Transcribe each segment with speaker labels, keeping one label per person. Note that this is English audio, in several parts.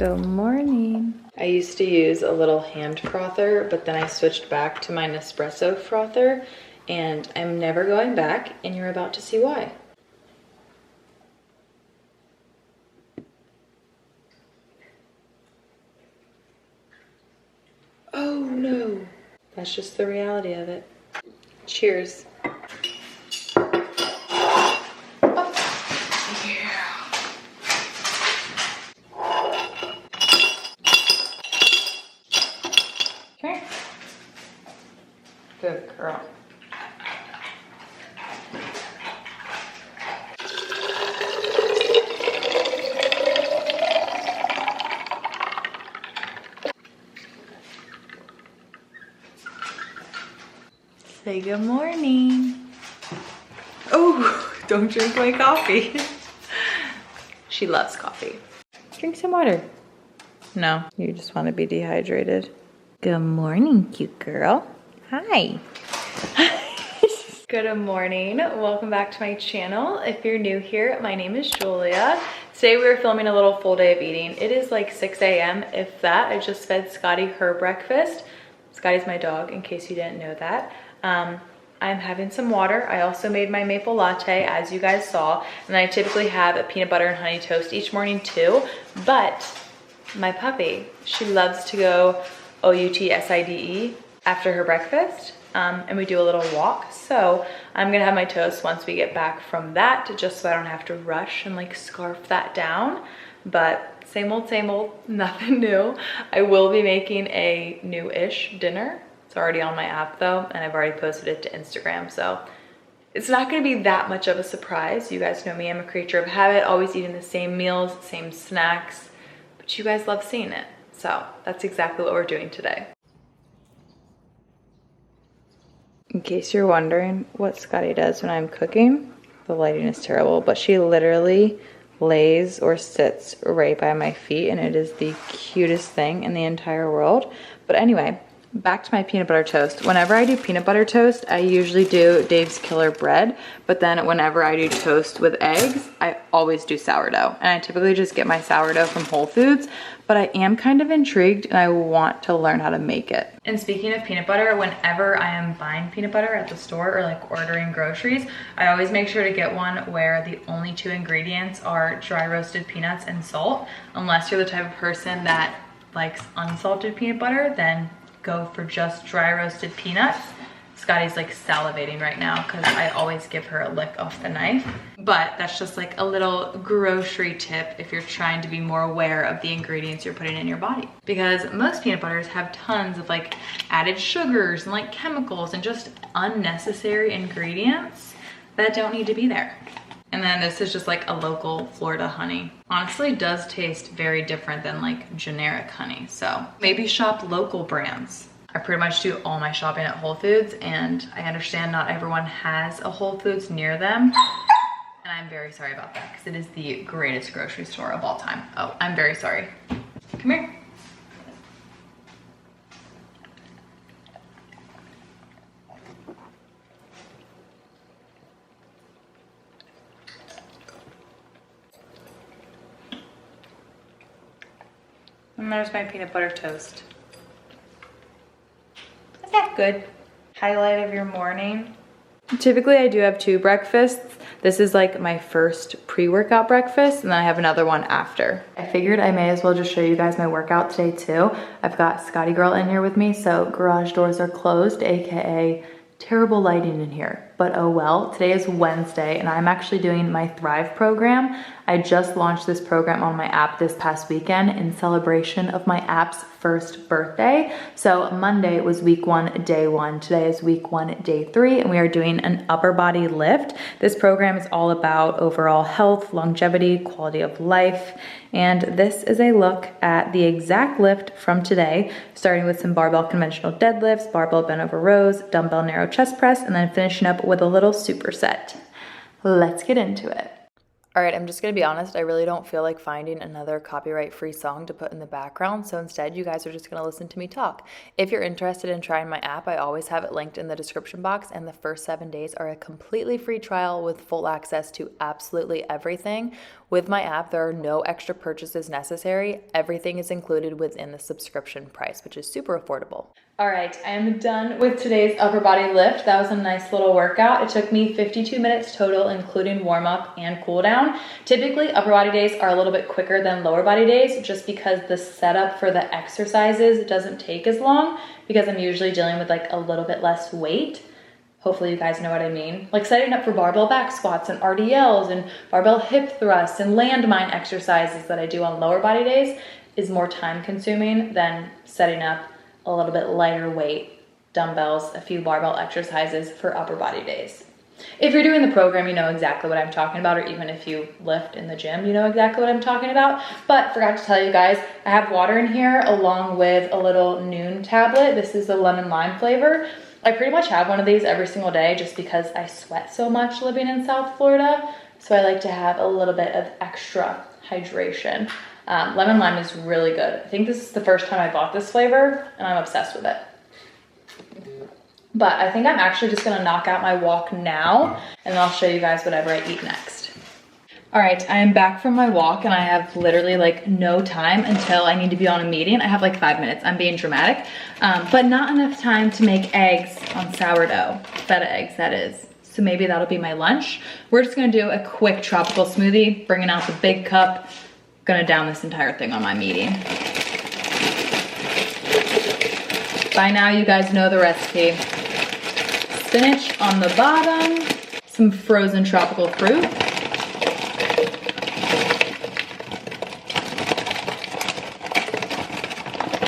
Speaker 1: Good morning. I used to use a little hand frother, but then I switched back to my Nespresso frother, and I'm never going back, and you're about to see why. Oh no. That's just the reality of it. Cheers. Okay. Good girl. Say good morning. Oh, don't drink my coffee. She loves coffee. Drink some water. No, you just want to be dehydrated. Good morning, cute girl. Hi. Good morning. Welcome back to my channel. If you're new here, my name is Julia. Today we're filming a little full day of eating. It is like 6 a.m. if that. I just fed Scotty her breakfast. Scotty's my dog, in case you didn't know that. I'm having some water. I also made my maple latte, as you guys saw. And I typically have a peanut butter and honey toast each morning too. But my puppy, she loves to go OUTSIDE after her breakfast. And we do a little walk. So I'm gonna have my toast once we get back from that, just so I don't have to rush and like scarf that down. But same old, nothing new. I will be making a new-ish dinner. It's already on my app though, and I've already posted it to Instagram. So it's not gonna be that much of a surprise. You guys know me, I'm a creature of habit, always eating the same meals, same snacks, but you guys love seeing it. So that's exactly what we're doing today. In case you're wondering what Scotty does when I'm cooking, the lighting is terrible, but she literally lays or sits right by my feet, and it is the cutest thing in the entire world. But anyway, back to my peanut butter toast. Whenever I do peanut butter toast, I usually do Dave's Killer Bread, but then whenever I do toast with eggs, I always do sourdough. And I typically just get my sourdough from Whole Foods, but I am kind of intrigued and I want to learn how to make it. And speaking of peanut butter, whenever I am buying peanut butter at the store or like ordering groceries, I always make sure to get one where the only two ingredients are dry roasted peanuts and salt. Unless you're the type of person that likes unsalted peanut butter, then go for just dry roasted peanuts. Scotty's like salivating right now because I always give her a lick off the knife. But that's just like a little grocery tip if you're trying to be more aware of the ingredients you're putting in your body. Because most peanut butters have tons of like added sugars and like chemicals and just unnecessary ingredients that don't need to be there. And then this is just like a local Florida honey. Honestly, does taste very different than like generic honey. So maybe shop local brands. I pretty much do all my shopping at Whole Foods, and I understand not everyone has a Whole Foods near them. And I'm very sorry about that because it is the greatest grocery store of all time. Oh, I'm very sorry. Come here. And there's my peanut butter toast. Is that good? Highlight of your morning. Typically I do have two breakfasts. This is like my first pre-workout breakfast, and then I have another one after. I figured I may as well just show you guys my workout today too. I've got Scotty Girl in here with me, so garage doors are closed, AKA terrible lighting in here, but oh well. Today is Wednesday and I'm actually doing my Thrive program. I just launched this program on my app this past weekend in celebration of my app's first birthday. So Monday was week 1, day 1. Today is week 1, day 3, and we are doing an upper body lift. This program is all about overall health, longevity, quality of life, and this is a look at the exact lift from today, starting with some barbell conventional deadlifts, barbell bent over rows, dumbbell narrow chest press, and then finishing up with a little superset. Let's get into it. All right, I'm just gonna be honest, I really don't feel like finding another copyright-free song to put in the background, so instead you guys are just gonna listen to me talk. If you're interested in trying my app, I always have it linked in the description box, and the first 7 days are a completely free trial with full access to absolutely everything. With my app, there are no extra purchases necessary. Everything is included within the subscription price, which is super affordable. All right, I am done with today's upper body lift. That was a nice little workout. It took me 52 minutes total, including warm up and cool down. Typically, upper body days are a little bit quicker than lower body days just because the setup for the exercises doesn't take as long because I'm usually dealing with like a little bit less weight. Hopefully you guys know what I mean. Like setting up for barbell back squats and RDLs and barbell hip thrusts and landmine exercises that I do on lower body days is more time consuming than setting up a little bit lighter weight dumbbells, a few barbell exercises for upper body days. If you're doing the program, you know exactly what I'm talking about, or even if you lift in the gym, you know exactly what I'm talking about. But forgot to tell you guys, I have water in here along with a little Noon tablet. This is the lemon lime flavor. I pretty much have one of these every single day just because I sweat so much living in South Florida. So I like to have a little bit of extra hydration. Lemon lime is really good. I think this is the first time I bought this flavor and I'm obsessed with it. But I think I'm actually just gonna knock out my walk now and then I'll show you guys whatever I eat next. All right, I am back from my walk and I have literally like no time until I need to be on a meeting. I have like 5 minutes, I'm being dramatic, but not enough time to make eggs on sourdough, feta eggs that is. So maybe that'll be my lunch. We're just gonna do a quick tropical smoothie, bringing out the big cup. Gonna down this entire thing on my meeting. By now you guys know the recipe. Spinach on the bottom, some frozen tropical fruit.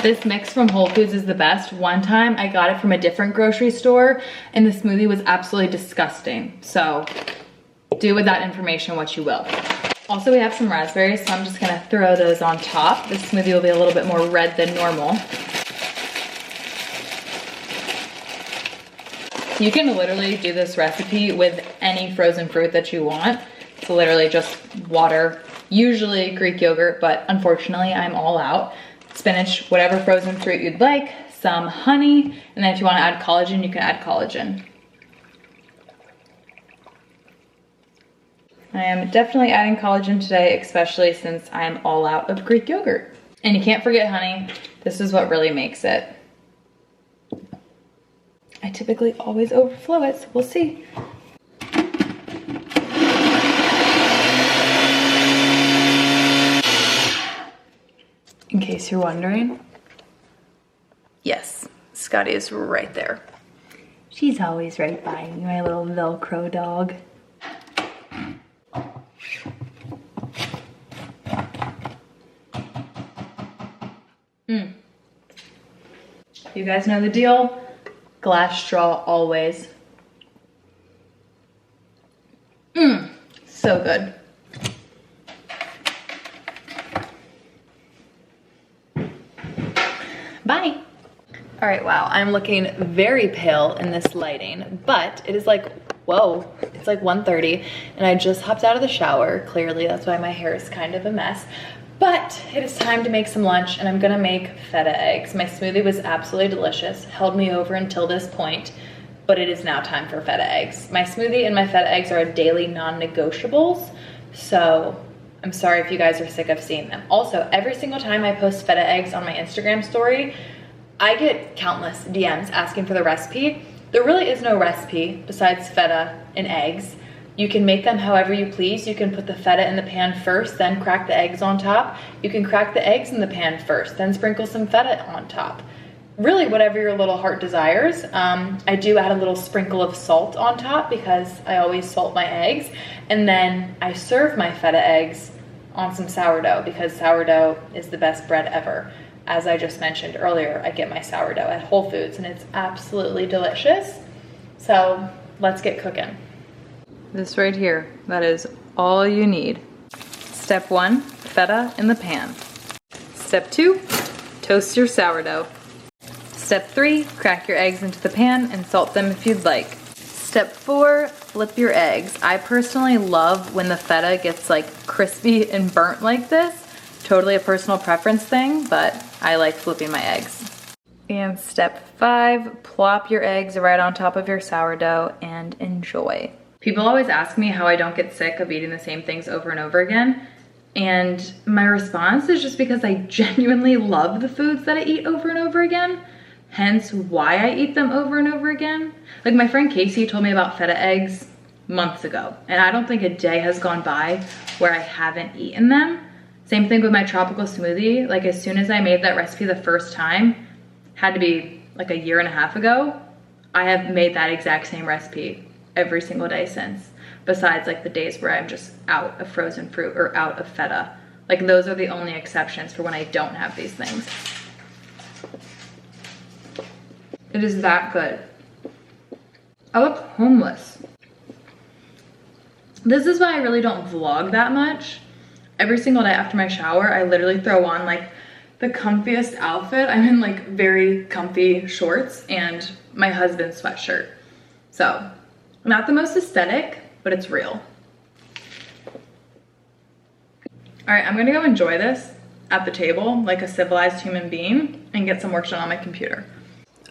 Speaker 1: This mix from Whole Foods is the best. One time I got it from a different grocery store and the smoothie was absolutely disgusting. So do with that information what you will. Also, we have some raspberries, so I'm just gonna throw those on top. This smoothie will be a little bit more red than normal. You can literally do this recipe with any frozen fruit that you want. It's literally just water, usually Greek yogurt, but unfortunately I'm all out. Spinach, whatever frozen fruit you'd like, some honey, and then if you wanna add collagen, you can add collagen. I am definitely adding collagen today, especially since I'm all out of Greek yogurt. And you can't forget honey. This is what really makes it. I typically always overflow it, so we'll see. In case you're wondering, yes, Scotty is right there. She's always right by me, my little Velcro dog. You guys know the deal. Glass straw always. So good. Bye. All right, wow, I'm looking very pale in this lighting, but it is like, whoa, it's like 1:30 and I just hopped out of the shower. Clearly, that's why my hair is kind of a mess. But it is time to make some lunch and I'm gonna make feta eggs. My smoothie was absolutely delicious, held me over until this point, but it is now time for feta eggs. My smoothie and my feta eggs are daily non-negotiables, so I'm sorry if you guys are sick of seeing them. Also, every single time I post feta eggs on my Instagram story, I get countless DMs asking for the recipe. There really is no recipe besides feta and eggs. You can make them however you please. You can put the feta in the pan first, then crack the eggs on top. You can crack the eggs in the pan first, then sprinkle some feta on top. Really, whatever your little heart desires. I do add a little sprinkle of salt on top because I always salt my eggs. And then I serve my feta eggs on some sourdough because sourdough is the best bread ever. As I just mentioned earlier, I get my sourdough at Whole Foods and it's absolutely delicious. So let's get cooking. This right here, that is all you need. Step 1, feta in the pan. Step 2, toast your sourdough. Step 3, crack your eggs into the pan and salt them if you'd like. Step 4, flip your eggs. I personally love when the feta gets like crispy and burnt like this. Totally a personal preference thing, but I like flipping my eggs. And step 5, plop your eggs right on top of your sourdough and enjoy. People always ask me how I don't get sick of eating the same things over and over again. And my response is just because I genuinely love the foods that I eat over and over again. Hence why I eat them over and over again. Like my friend Casey told me about feta eggs months ago, and I don't think a day has gone by where I haven't eaten them. Same thing with my tropical smoothie. Like as soon as I made that recipe the first time, had to be like a year and a half ago, I have made that exact same recipe every single day since. Besides like the days where I'm just out of frozen fruit or out of feta. Like those are the only exceptions for when I don't have these things. It is that good. I look homeless. This is why I really don't vlog that much. Every single day after my shower, I literally throw on like the comfiest outfit. I'm in like very comfy shorts and my husband's sweatshirt. So, not the most aesthetic, but it's real. All right, I'm gonna go enjoy this at the table like a civilized human being and get some work done on my computer.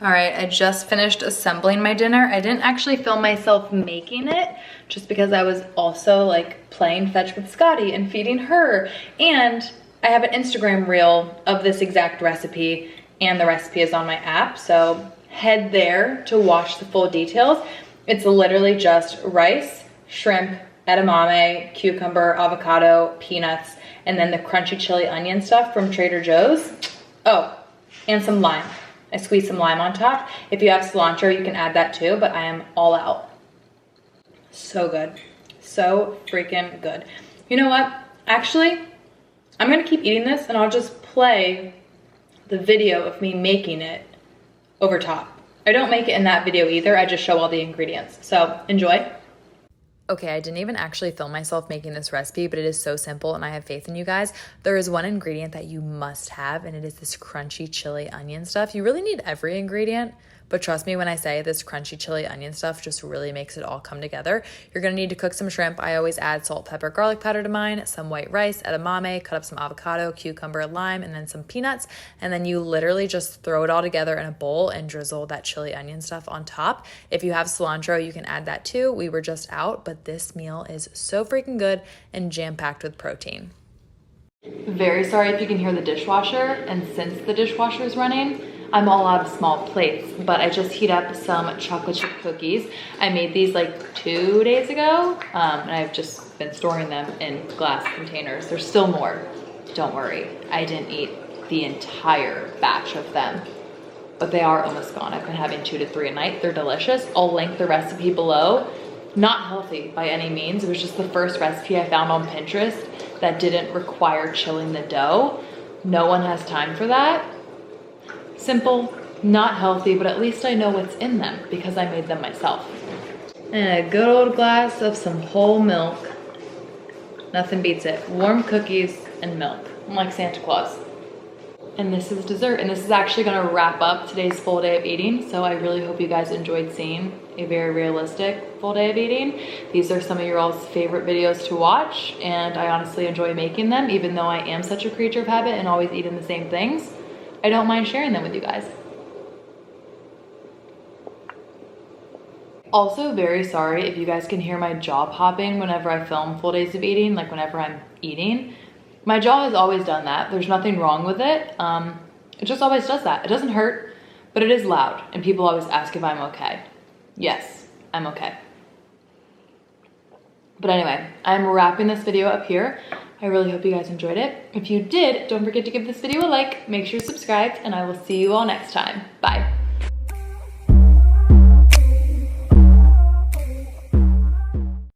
Speaker 1: All right, I just finished assembling my dinner. I didn't actually film myself making it just because I was also like playing fetch with Scotty and feeding her. And I have an Instagram reel of this exact recipe and the recipe is on my app. So head there to watch the full details. It's literally just rice, shrimp, edamame, cucumber, avocado, peanuts, and then the crunchy chili onion stuff from Trader Joe's. Oh, and some lime. I squeeze some lime on top. If you have cilantro, you can add that too, but I am all out. So good. So freaking good. You know what? Actually, I'm gonna keep eating this and I'll just play the video of me making it over top. I don't make it in that video either. I just show all the ingredients. So enjoy. Okay, I didn't even actually film myself making this recipe, but it is so simple and I have faith in you guys. There is one ingredient that you must have, and it is this crunchy chili onion stuff. You really need every ingredient, but trust me when I say this crunchy chili onion stuff just really makes it all come together. You're gonna need to cook some shrimp. I always add salt, pepper, garlic powder to mine, some white rice, edamame, cut up some avocado, cucumber, lime, and then some peanuts. And then you literally just throw it all together in a bowl and drizzle that chili onion stuff on top. If you have cilantro, you can add that too. We were just out, but this meal is so freaking good and jam-packed with protein. Very sorry if you can hear the dishwasher, and since the dishwasher is running, I'm all out of small plates, but I just heat up some chocolate chip cookies. I made these like 2 days ago, and I've just been storing them in glass containers. There's still more, don't worry. I didn't eat the entire batch of them, but they are almost gone. I've been having 2 to 3 a night. They're delicious. I'll link the recipe below. Not healthy by any means. It was just the first recipe I found on Pinterest that didn't require chilling the dough. No one has time for that. Simple, not healthy, but at least I know what's in them because I made them myself. And a good old glass of some whole milk. Nothing beats it. Warm cookies and milk. I'm like Santa Claus. And this is dessert. And this is actually gonna wrap up today's full day of eating. So I really hope you guys enjoyed seeing a very realistic full day of eating. These are some of your all's favorite videos to watch. And I honestly enjoy making them, even though I am such a creature of habit and always eating the same things. I don't mind sharing them with you guys. Also, very sorry if you guys can hear my jaw popping whenever I film full days of eating, like whenever I'm eating. My jaw has always done that. There's nothing wrong with it. It just always does that. It doesn't hurt, but it is loud. And people always ask if I'm okay. Yes, I'm okay. But anyway, I'm wrapping this video up here. I really hope you guys enjoyed it. If you did, don't forget to give this video a like, make sure you're subscribed, and I will see you all next time. Bye.